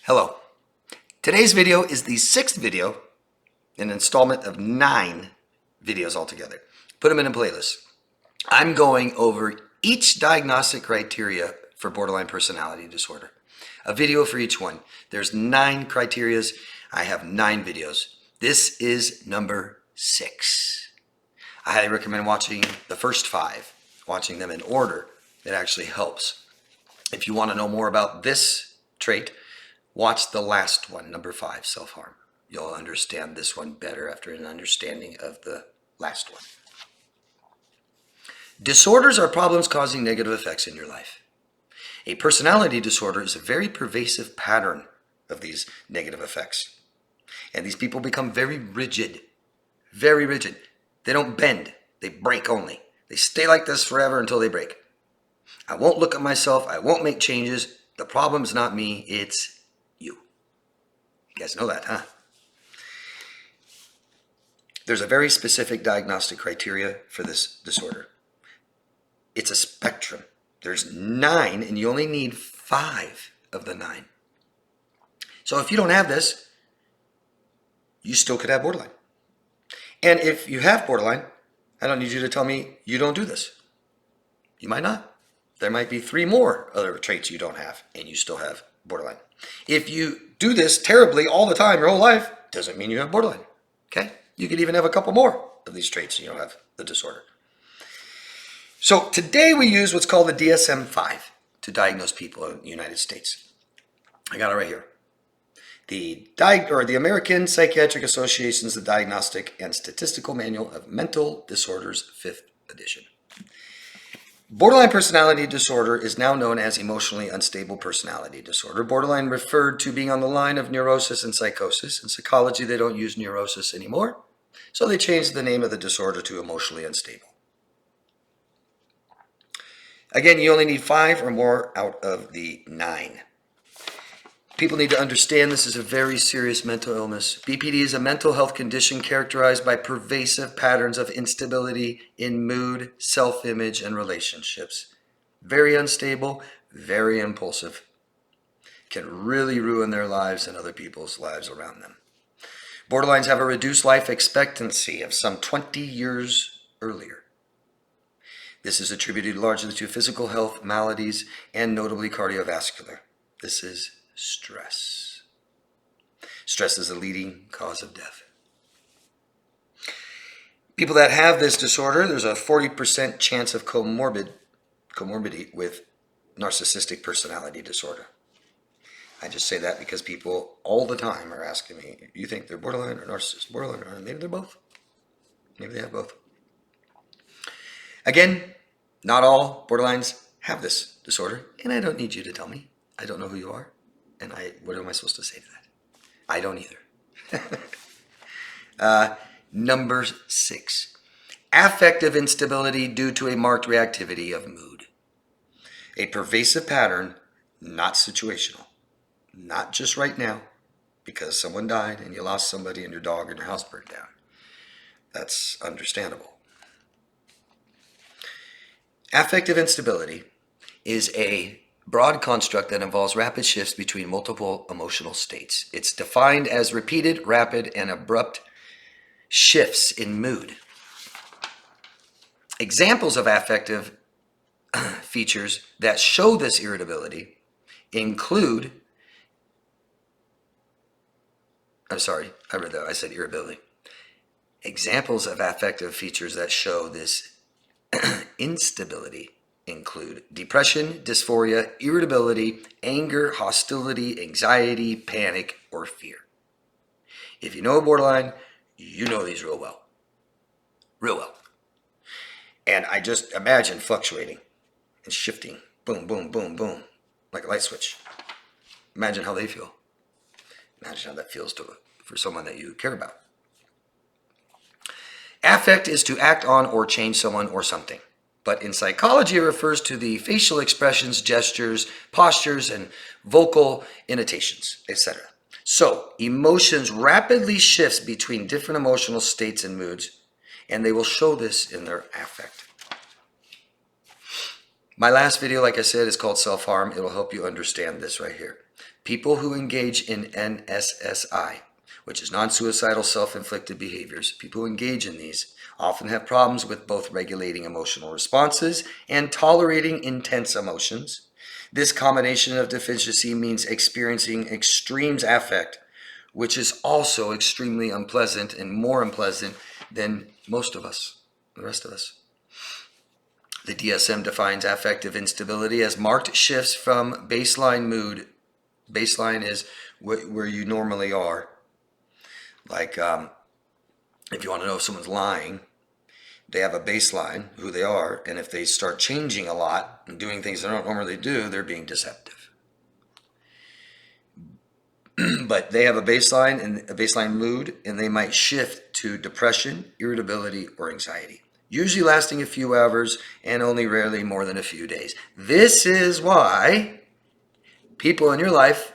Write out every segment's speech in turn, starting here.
Hello. Today's video is the 6th video, an installment of 9 videos altogether. Put them in a playlist. I'm going over each diagnostic criteria for borderline personality disorder. A video for each one. There's 9 criterias. I have 9 videos. This is number 6. I highly recommend watching the first 5, watching them in order. It actually helps. If you want to know more about this trait, watch the last one, number 5, self-harm. You'll understand this one better after an understanding of the last one. Disorders are problems causing negative effects in your life. A personality disorder is a very pervasive pattern of these negative effects. And these people become very rigid. Very rigid. They don't bend. They break only. They stay like this forever until they break. I won't look at myself. I won't make changes. The problem's not me. It's you. You guys know that, huh? There's a very specific diagnostic criteria for this disorder. It's a spectrum. There's 9, and you only need 5 of the 9. So if you don't have this, you still could have borderline. And if you have borderline, I don't need you to tell me you don't do this. You might not. There might be 3 more other traits you don't have, and you still have borderline. If you do this terribly all the time, your whole life, doesn't mean you have borderline. Okay? You could even have a couple more of these traits and you don't have the disorder. So today we use what's called the DSM-V to diagnose people in the United States. I got it right here. The American Psychiatric Association's The Diagnostic and Statistical Manual of Mental Disorders, 5th edition. Borderline personality disorder is now known as emotionally unstable personality disorder. Borderline referred to being on the line of neurosis and psychosis. In psychology, they don't use neurosis anymore, so they changed the name of the disorder to emotionally unstable. Again, you only need 5 or more out of the 9. People need to understand this is a very serious mental illness. BPD is a mental health condition characterized by pervasive patterns of instability in mood, self-image, and relationships. Very unstable, very impulsive. Can really ruin their lives and other people's lives around them. Borderlines have a reduced life expectancy of some 20 years earlier. This is attributed largely to physical health maladies and notably cardiovascular. This is stress. Stress is the leading cause of death. People that have this disorder, there's a 40% chance of comorbidity with narcissistic personality disorder. I just say that because people all the time are asking me, you think they're borderline or narcissist? Borderline, or maybe they're both. Maybe they have both. Again, not all borderlines have this disorder, and I don't need you to tell me. I don't know who you are, and what am I supposed to say to that? I don't either. Number 6, affective instability due to a marked reactivity of mood. A pervasive pattern, not situational. Not just right now, because someone died and you lost somebody and your dog and your house burned down. That's understandable. Affective instability is a broad construct that involves rapid shifts between multiple emotional states. It's defined as repeated, rapid, and abrupt shifts in mood. Examples of affective features that show this irritability include, I said irritability. Examples of affective features that show this instability include depression, dysphoria, irritability, anger, hostility, anxiety, panic, or fear. If you know borderline, you know these real well. Real well. And I just imagine fluctuating and shifting. Boom, boom, boom, boom. Like a light switch. Imagine how they feel. Imagine how that feels for someone that you care about. Affect is to act on or change someone or something. But in psychology, it refers to the facial expressions, gestures, postures, and vocal intonations, etc. So, emotions rapidly shifts between different emotional states and moods, and they will show this in their affect. My last video, like I said, is called Self-Harm. It will help you understand this right here. People who engage in NSSI, which is non-suicidal self-inflicted behaviors, people who engage in these often have problems with both regulating emotional responses and tolerating intense emotions. This combination of deficiency means experiencing extremes affect, which is also extremely unpleasant and more unpleasant than most of us, the rest of us. The DSM defines affective instability as marked shifts from baseline mood. Baseline is where you normally are. Like if you want to know if someone's lying, they have a baseline, who they are, and if they start changing a lot and doing things they don't normally do, they're being deceptive. But they have a baseline and a baseline mood, and they might shift to depression, irritability, or anxiety, usually lasting a few hours and only rarely more than a few days. This is why people in your life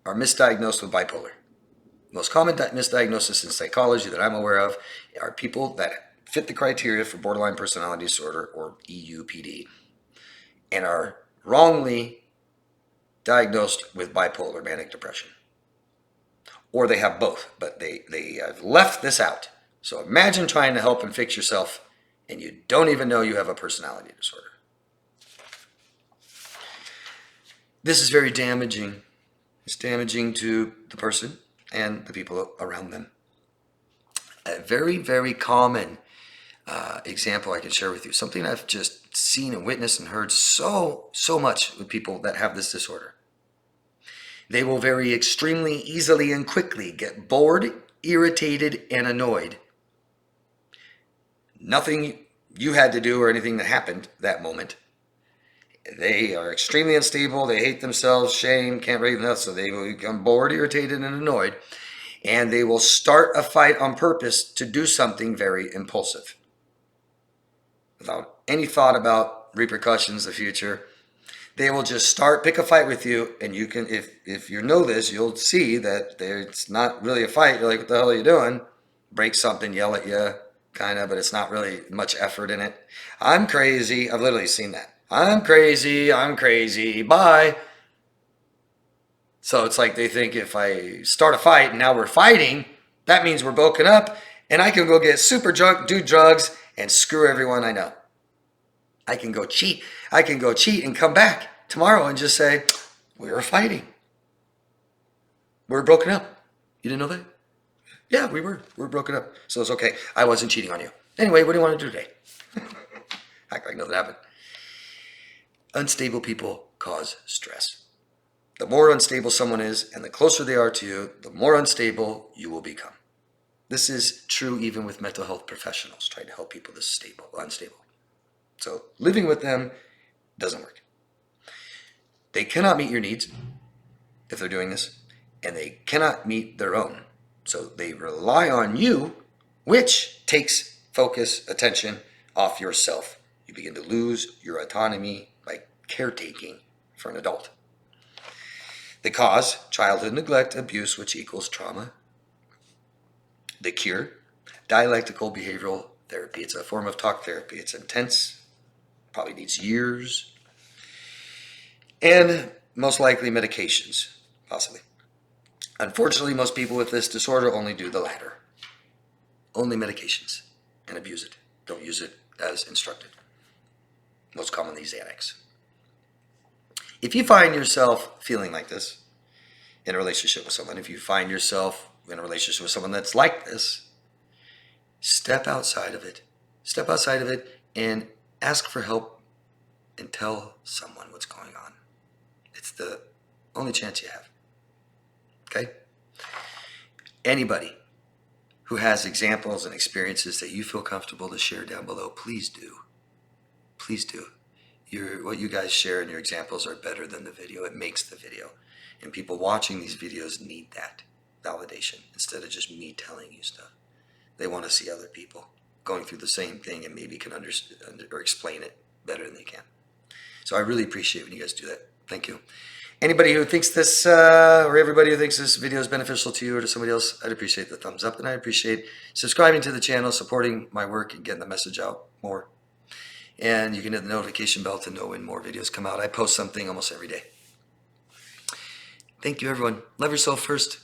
are misdiagnosed with bipolar. Most common misdiagnosis in psychology that I'm aware of are people that fit the criteria for borderline personality disorder, or EUPD, and are wrongly diagnosed with bipolar manic depression. Or they have both, but they have left this out. So imagine trying to help and fix yourself and you don't even know you have a personality disorder. This is very damaging. It's damaging to the person and the people around them. A very, very common example I can share with you, something I've just seen and witnessed and heard so much with people that have this disorder. They will very extremely easily and quickly get bored, irritated, and annoyed. Nothing you had to do or anything that happened that moment. They are extremely unstable. They hate themselves, shame, can't rate enough. So they will become bored, irritated, and annoyed. And they will start a fight on purpose to do something very impulsive, without any thought about repercussions, the future. They will just pick a fight with you, and you can, if you know this, you'll see that it's not really a fight. You're like, what the hell are you doing? Break something, yell at you, kind of, but it's not really much effort in it. I'm crazy. I've literally seen that. I'm crazy, bye. So it's like they think if I start a fight and now we're fighting, that means we're broken up, and I can go get super drunk, do drugs, and screw everyone I know. I can go cheat and come back tomorrow and just say, we were fighting. We were broken up. You didn't know that? Yeah, we were broken up. So it's okay. I wasn't cheating on you. Anyway, what do you want to do today? Act like nothing happened. Unstable people cause stress. The more unstable someone is and the closer they are to you, the more unstable you will become. This is true even with mental health professionals trying to help people this unstable. So living with them doesn't work. They cannot meet your needs if they're doing this, and they cannot meet their own. So they rely on you, which takes focus, attention off yourself. You begin to lose your autonomy by caretaking for an adult. The cause, childhood neglect, abuse, which equals trauma. The cure, dialectical behavioral therapy. It's a form of talk therapy. It's intense, probably needs years. And most likely medications, possibly. Unfortunately, most people with this disorder only do the latter. Only medications, and abuse it. Don't use it as instructed. Most commonly Xanax. If you find yourself feeling like this in a relationship with someone, if you find yourself in a relationship with someone that's like this, step outside of it. Step outside of it and ask for help and tell someone what's going on. It's the only chance you have. Okay? Anybody who has examples and experiences that you feel comfortable to share down below, please do. Please do. What you guys share in your examples are better than the video. It makes the video. And people watching these videos need that validation instead of just me telling you stuff. They want to see other people going through the same thing and maybe can understand or explain it better than they can. So I really appreciate when you guys do that. Thank you. Anybody who thinks this, or everybody who thinks this video is beneficial to you or to somebody else, I'd appreciate the thumbs up, and I appreciate subscribing to the channel, supporting my work, and getting the message out more. And you can hit the notification bell to know when more videos come out. I post something almost every day. Thank you, everyone. Love yourself first.